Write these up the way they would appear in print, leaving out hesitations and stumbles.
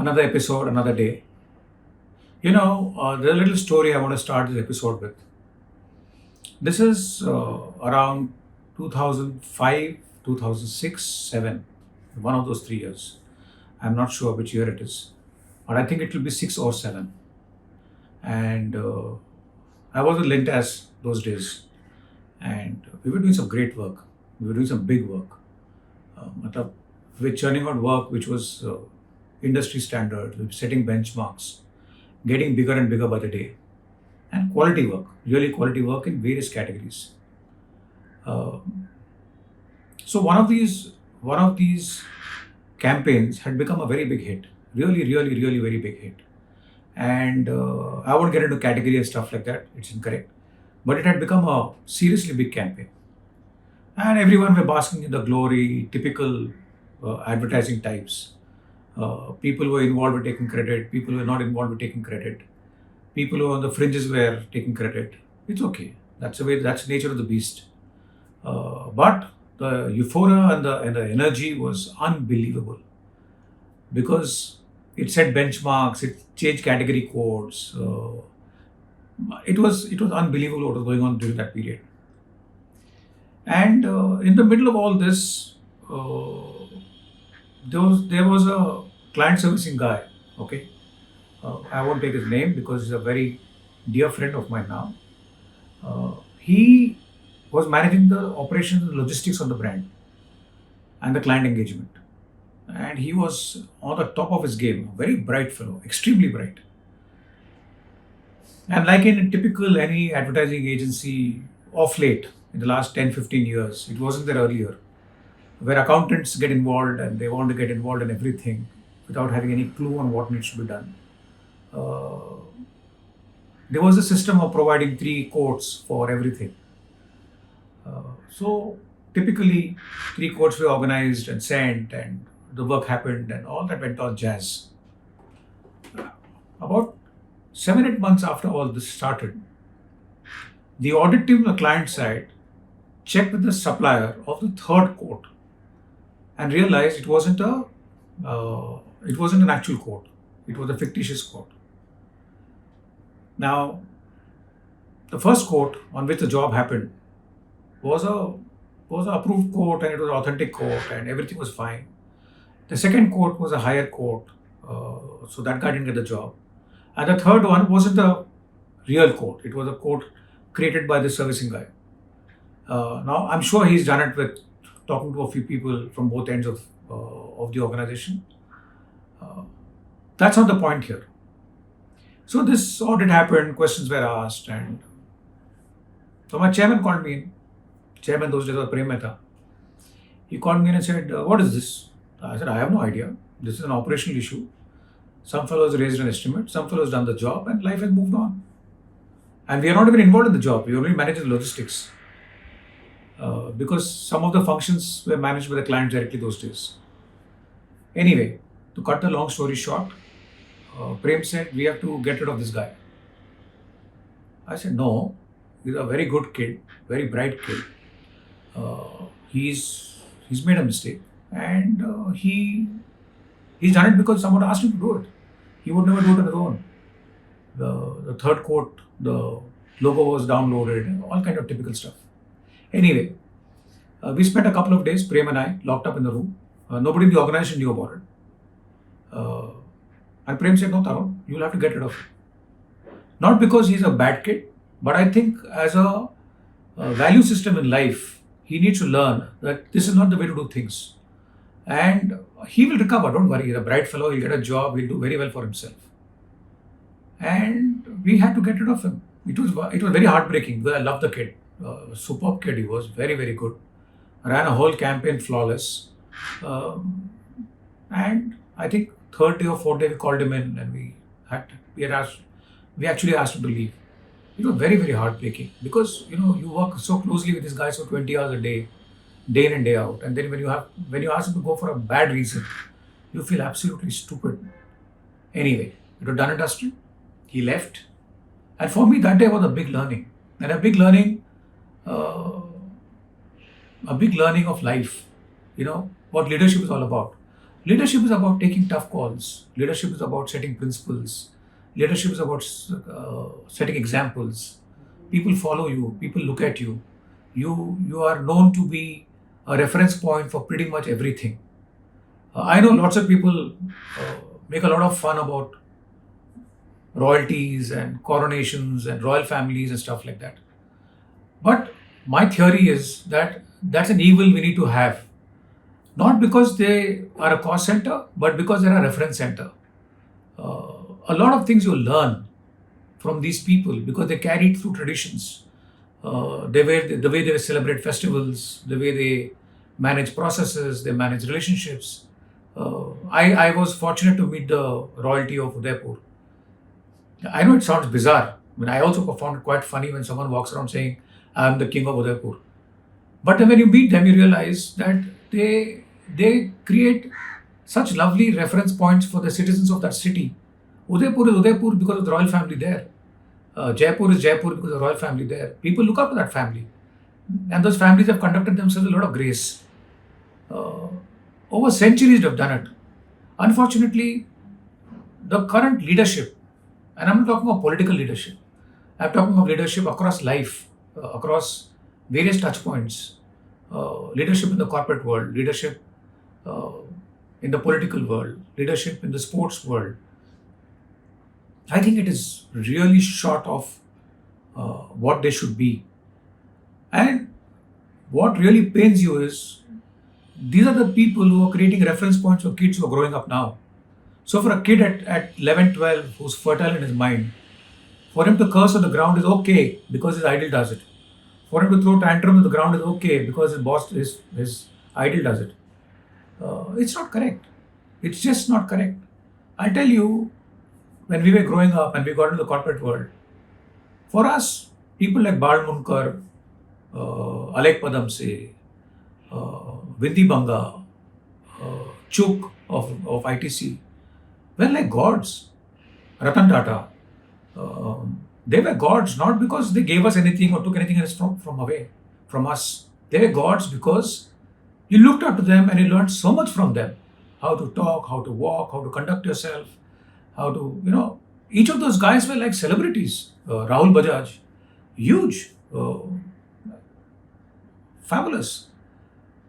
Another episode, another day. There's a little story I want to start this episode with. This is around 2005, 2006, 7, one of those 3 years. I'm not sure which year it is, but I think it will be 6 or 7. And I was with Lintas those days, and we were doing some great work. We were doing some big work. matlab, we're churning out work which was industry standard, we were setting benchmarks, getting bigger and bigger by the day, and quality work, really quality work in various categories. Um, so one of these campaigns had become a very big hit, really, really, really very big hit. And I won't get into category and stuff like that; it's incorrect. But it had become a seriously big campaign, and everyone were basking in the glory. Typical advertising types. People were involved with taking credit. People were not involved with taking credit. People who were on the fringes were taking credit. It's okay. That's the way. That's the nature of the beast. But the euphoria and the energy was unbelievable because it set benchmarks. It changed category codes. It was unbelievable what was going on during that period. And in the middle of all this, there was a client servicing guy. Okay, I won't take his name because he's a very dear friend of mine now. He was managing the operations and logistics of the brand and the client engagement. And he was on the top of his game, a very bright fellow, extremely bright. And like in typical any advertising agency of late, in the last 10, 15 years, it wasn't there earlier, where accountants get involved and they want to get involved in everything without having any clue on what needs to be done. Uh, there was a system of providing three quotes for everything. So typically, three quotes were organized and sent, and the work happened, and all that went on jazz. About 7, 8 months after all this started, the audit team on the client side checked with the supplier of the third quote and realized it wasn't an actual quote. It was a fictitious quote. Now, the first quote on which the job happened was a was an approved quote, and it was an authentic quote and everything was fine. The second quote was a higher quote, so that guy didn't get the job. And the third one wasn't a real quote; it was a quote created by the servicing guy. Now, I'm sure he's done it with talking to a few people from both ends of the organization. Uh, that's not the point here. So this audit happened, questions were asked, and so my chairman called me in. Chairman those days was Prem Mehta. He called me in and said, "What is this?" I said, "I have no idea. This is an operational issue. Some fellows raised an estimate, some fellows done the job, and life has moved on. And we are not even involved in the job. We only manage the logistics because some of the functions were managed by the client directly those days." Anyway, to cut the long story short, Prem said, "We have to get rid of this guy." I said, "No, he's a very good kid, very bright kid. He's made a mistake, and he's done it because someone asked him to do it. He would never do it on his own. The third quote, the logo was downloaded, all kind of typical stuff." Anyway, we spent a couple of days, Prem and I, locked up in the room. Nobody in the organization knew about it. Uh, and Prem said, "No, Tarun, you'll have to get rid of him. Not because he's a bad kid, but I think as a value system in life, he needs to learn that this is not the way to do things. And he will recover, don't worry. He's a bright fellow, he'll get a job, he'll do very well for himself." And we had to get rid of him. It was very heartbreaking because I love the kid. Superb kid he was, very, very good. Ran a whole campaign flawless. Um, and I think third day or fourth day we called him in and we actually asked him to leave. It was very, very heartbreaking because you work so closely with this guy for 20 hours a day in and day out, and then when you ask him to go for a bad reason, you feel absolutely stupid. Anyway, it was done and dusted. He left, and for me that day was a big learning, and a big learning of life. What leadership is all about. Leadership is about taking tough calls. Leadership is about setting principles. Leadership is about setting examples. People follow you. People look at you. You are known to be a reference point for pretty much everything. I know lots of people make a lot of fun about royalties and coronations and royal families and stuff like that. But my theory is that that's an evil we need to have, not because they are a cost center, but because they're a reference center. Uh, a lot of things you learn from these people because they carry it through traditions. The way they celebrate festivals, the way they manage processes, they manage relationships. I was fortunate to meet the royalty of Udaipur. I know it sounds bizarre. I mean, I also found it quite funny when someone walks around saying, I'm the king of Udaipur. But then when you meet them, you realize that they create such lovely reference points for the citizens of that city. Udaipur is Udaipur because of the royal family there. Jaipur is Jaipur because of the royal family there. People look up to that family. And those families have conducted themselves with a lot of grace. Uh, Over centuries, they've done it. Unfortunately, the current leadership, and I'm not talking of political leadership, I'm talking of leadership across life, across various touch points, leadership in the corporate world, leadership uh, in the political world, leadership in the sports world. I think it is really short of what they should be. And what really pains you is these are the people who are creating reference points for kids who are growing up now. So for a kid at 11, 12 who's fertile in his mind, for him to curse on the ground is okay because his idol does it. For him to throw tantrum on the ground is okay because his idol does it. It's not correct. It's just not correct. I'll tell you, when we were growing up and we got into the corporate world, for us, people like Bal Munkar, Alek Padamse, Vindi Banga, Chuk of ITC were like gods. Ratan Tata, they were gods not because they gave us anything or took anything else from away from us. They were gods because you looked up to them and you learned so much from them. How to talk, how to walk, how to conduct yourself, how to, each of those guys were like celebrities. Rahul Bajaj, huge, fabulous.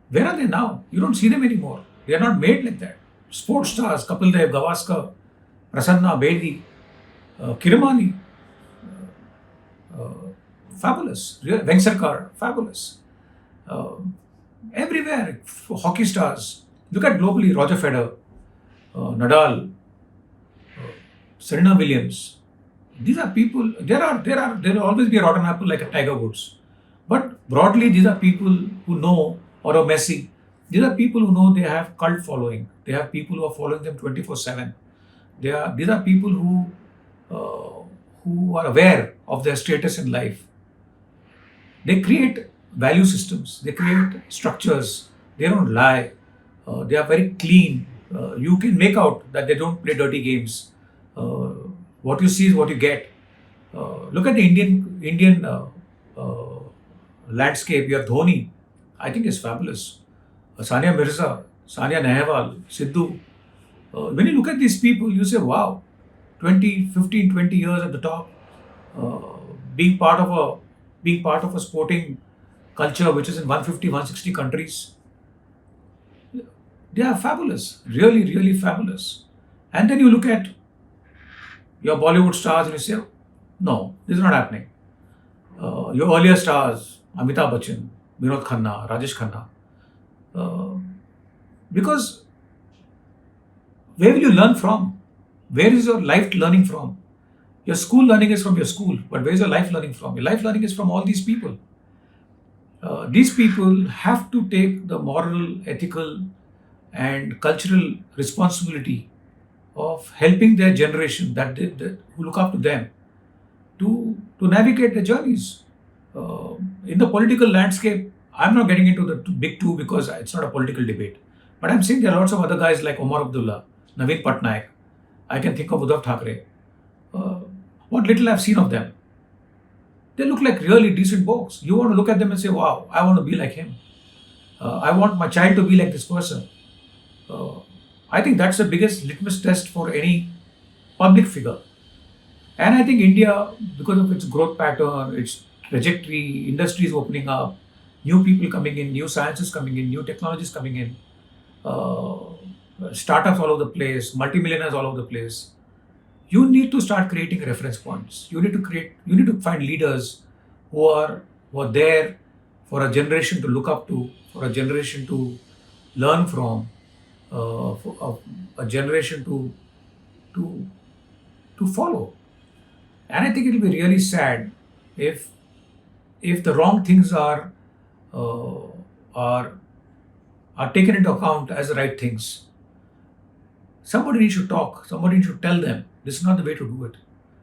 Where are they now? You don't see them anymore. They are not made like that. Sports stars, Kapil Dev, Gavaskar, Prasanna, Bedi, Kirmani, fabulous. Vengsarkar, fabulous. Uh, Everywhere, hockey stars. Look at globally, Roger Federer, Nadal, Serena Williams. These are people. There will always be a rotten apple like a Tiger Woods. But broadly, these are people who know, or a Messi. These are people who know they have cult following. They have people who are following them 24/7. These are people who are aware of their status in life. They create value systems, they create structures, they don't lie, they are very clean. You can make out that they don't play dirty games. Uh, what you see is what you get. Look at the Indian landscape. You have Dhoni, I think is fabulous. Sania Mirza, Sania Nehwal, Sidhu. When you look at these people, you say, wow, 20, 15, 20 years at the top, uh, being part of a sporting culture which is in 150, 160 countries. They are fabulous, really, really fabulous. And then you look at your Bollywood stars and you say, no, this is not happening. Your earlier stars, Amitabh Bachchan, Vinod Khanna, Rajesh Khanna. Uh, because where will you learn from? Where is your life learning from? Your school learning is from your school, but where is your life learning from? Your life learning is from all these people. These people have to take the moral, ethical, and cultural responsibility of helping their generation who look up to them to navigate their journeys. In the political landscape, I'm not getting into the big two because it's not a political debate. But I'm saying there are lots of other guys like Omar Abdullah, Naveen Patnaik. I can think of Uddhav Thackeray. Uh, what little I've seen of them, they look like really decent folks. You want to look at them and say, wow, I want to be like him. I want my child to be like this person. Uh, I think that's the biggest litmus test for any public figure. And I think India, because of its growth pattern, its trajectory, industries opening up, new people coming in, new sciences coming in, new technologies coming in, uh, startups all over the place, multimillionaires all over the place. You need to start creating reference points. You need to find leaders who are there for a generation to look up to, for a generation to learn from, for a generation to to follow. And I think it will be really sad if the wrong things uh, are are taken into account as the right things. Somebody needs to talk. Somebody needs to tell them this is not the way to do it.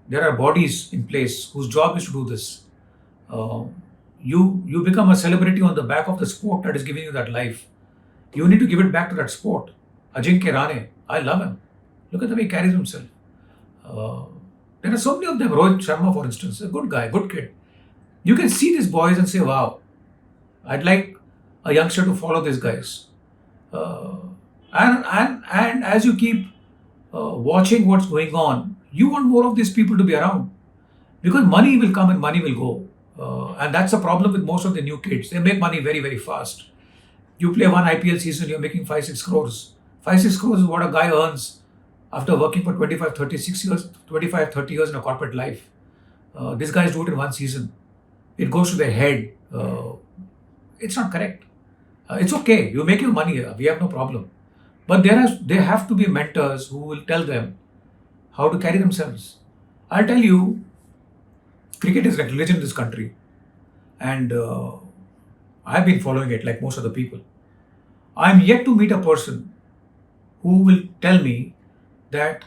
There are bodies in place whose job is to do this. Uh, you become a celebrity on the back of the sport that is giving you that life. You need to give it back to that sport. Ajinkya Rane, I love him. Look at the way he carries himself. Uh, there are so many of them. Rohit Sharma, for instance, a good guy, good kid. You can see these boys and say, "Wow, I'd like a youngster to follow these guys." Uh, and as you keep watching what's going on, you want more of these people to be around because money will come and money will go, and that's the problem with most of the new kids. They make money very very fast. You play one IPL season, you're making 5 6 crores. 5 6 crores is what a guy earns after working for 25 36 years, 25 30 years in a corporate life. These guys do it in one season. It goes to their head. It's not correct. It's okay. You make your money here. We have no problem. But there have to be mentors who will tell them how to carry themselves. I'll tell you, cricket is like religion in this country, and I've been following it like most of the people. I'm yet to meet a person who will tell me that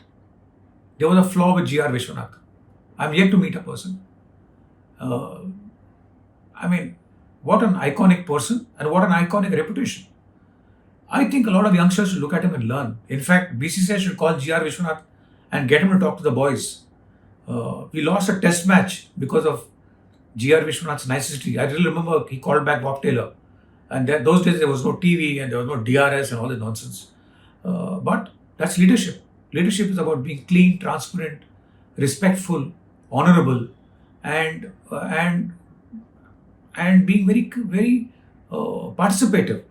there was a flaw with GR Vishwanath. I'm yet to meet a person. Uh, I mean, what an iconic person and what an iconic reputation. I think a lot of youngsters should look at him and learn. In fact, BCCI should call GR Vishwanath and get him to talk to the boys. We lost a test match because of GR Vishwanath's nicety. I really remember he called back Bob Taylor. And those days there was no TV and there was no DRS and all that nonsense. But that's leadership. Leadership is about being clean, transparent, respectful, honorable, and being very very participative.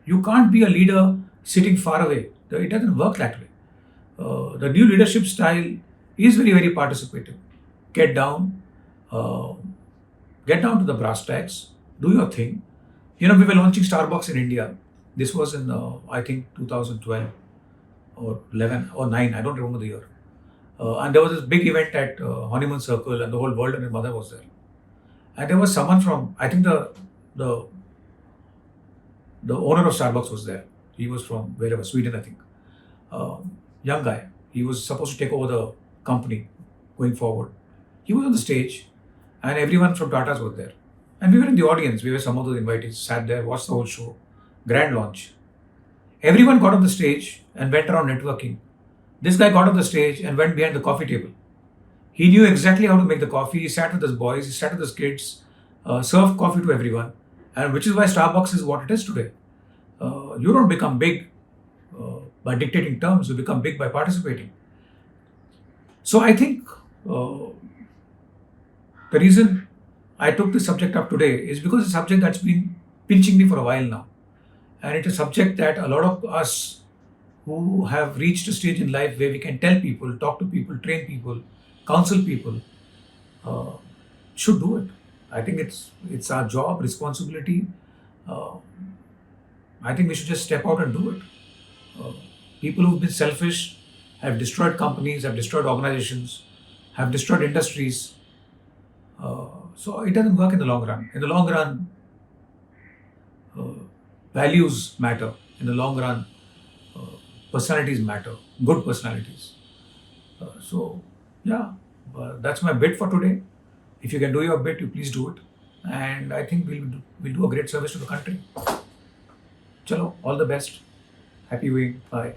You can't be a leader sitting far away. It doesn't work that way. The new leadership style is very very participative. Get down, uh, get down to the brass tacks, do your thing. We were launching Starbucks in India. This was in I think 2012 or 11 or 9. I don't remember the year. And there was this big event at Honeymoon Circle, and the whole world and his mother was there. And there was someone from, I think the the owner of Starbucks was there. He was from wherever, Sweden, I think. Young guy. He was supposed to take over the company going forward. He was on the stage, and everyone from Tata's was there. And we were in the audience. We were some of the invitees, sat there, watched the whole show. Grand launch. Everyone got on the stage and went around networking. This guy got on the stage and went behind the coffee table. He knew exactly how to make the coffee. He sat with his boys, he sat with his kids, served coffee to everyone, and which is why Starbucks is what it is today. You don't become big by dictating terms, you become big by participating. So I think the reason I took this subject up today is because it's a subject that's been pinching me for a while now. And it's a subject that a lot of us who have reached a stage in life where we can tell people, talk to people, train people, counsel people, uh, should do it. I think it's our job, responsibility. Uh, I think we should just step out and do it. Uh, People who've been selfish have destroyed companies, have destroyed organizations, have destroyed industries. So it doesn't work in the long run. In the long run, uh, values matter. In the long run, uh, personalities matter. Good personalities. So yeah, that's my bit for today. If you can do your bit, you please do it. And I think we'll do a great service to the country. Chalo, all the best. Happy week. Bye.